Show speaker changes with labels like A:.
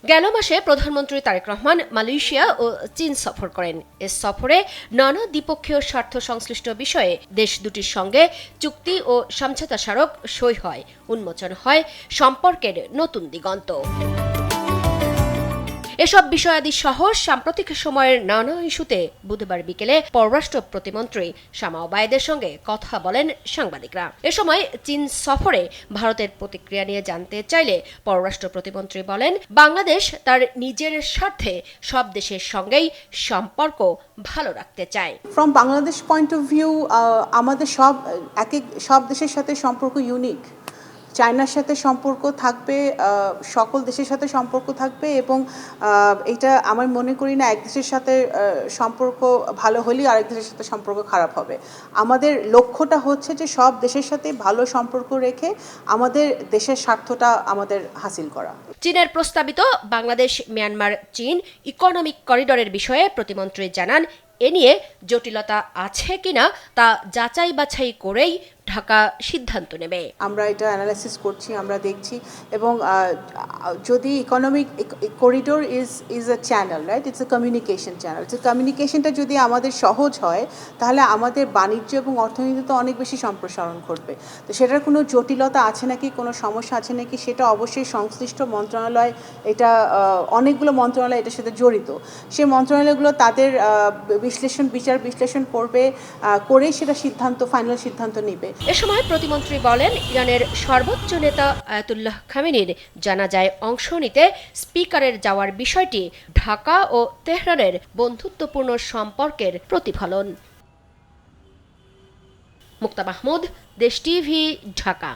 A: গেল মাসে প্রধানমন্ত্রী তারেক রহমান মালয়েশিয়া ও চীন সফর করেন। এ সফরে নানা দ্বিপক্ষীয় স্বার্থ সংশ্লিষ্ট বিষয়ে দেশ দুটির সঙ্গে চুক্তি ও সমঝোতা স্মারক সই হয়, উন্মোচন হয় সম্পর্কের নতুন দিগন্ত। এসব বিষয়াদি সহ সাম্প্রতিক সময়ের নানা ইস্যুতে বুধবার বিকেলে পররাষ্ট্র প্রতিমন্ত্রী শামা ওবায়েদের সঙ্গে কথা বলেন সাংবাদিকরা। এ সময় চীন সফরে ভারতের প্রতিক্রিয়া নিয়ে জানতে চাইলে পররাষ্ট্র প্রতিমন্ত্রী বলেন, বাংলাদেশ তার নিজের স্বার্থে সব দেশের সঙ্গেই সম্পর্ক ভালো রাখতে চায়।
B: From Bangladesh point of view আমাদের সব দেশের সাথে সম্পর্ক ইউনিক। চায়নার সাথে সম্পর্ক থাকবে, সকল দেশের সাথে সম্পর্ক থাকবে এবং এটা আমার মনে করি না এক দেশের সাথে সম্পর্ক ভালো হলেই আরেক দেশের সাথে সম্পর্ক খারাপ হবে। আমাদের লক্ষ্যটা হচ্ছে যে সব দেশের সাথে ভালো সম্পর্ক রেখে আমাদের দেশের স্বার্থটা আমাদের হাসিল করা।
A: চীনের প্রস্তাবিত বাংলাদেশ মিয়ানমার চীন ইকোনমিক করিডরের বিষয়ে প্রতিমন্ত্রী জানান, এ নিয়ে জটিলতা আছে কিনা তা যাচাই বাছাই করেই ঢাকা সিদ্ধান্ত নেবে।
B: আমরা এটা অ্যানালাইসিস করছি, আমরা দেখছি এবং যদি economic corridor is a channel, right, it's a communication channel. তো কমিউনিকেশনটা যদি আমাদের সহজ হয় তাহলে আমাদের বাণিজ্য এবং অর্থনীতিতে অনেক বেশি সম্প্রসারণ ঘটবে। তো সেটার কোনো জটিলতা আছে নাকি, কোনো সমস্যা আছে নাকি, সেটা অবশ্যই সংশ্লিষ্ট মন্ত্রণালয়, এটা অনেকগুলো মন্ত্রণালয় এটার সাথে জড়িত। সেই মন্ত্রণালয়গুলো তাদের বিশ্লেষণ করবে, করেই সেটা ফাইনাল সিদ্ধান্ত নেবে।
A: এ সময় প্রতিমন্ত্রী বলেন, ইরানের সর্বোচ্চ নেতা আয়াতুল্লাহ খামেনির জানাজায় অংশ নিতে স্পিকারের যাওয়ার বিষয়টি ঢাকা ও তেহরানের বন্ধুত্বপূর্ণ সম্পর্কের প্রতিফলন। মুক্তা মাহমুদ, দেশ টিভি, ঢাকা।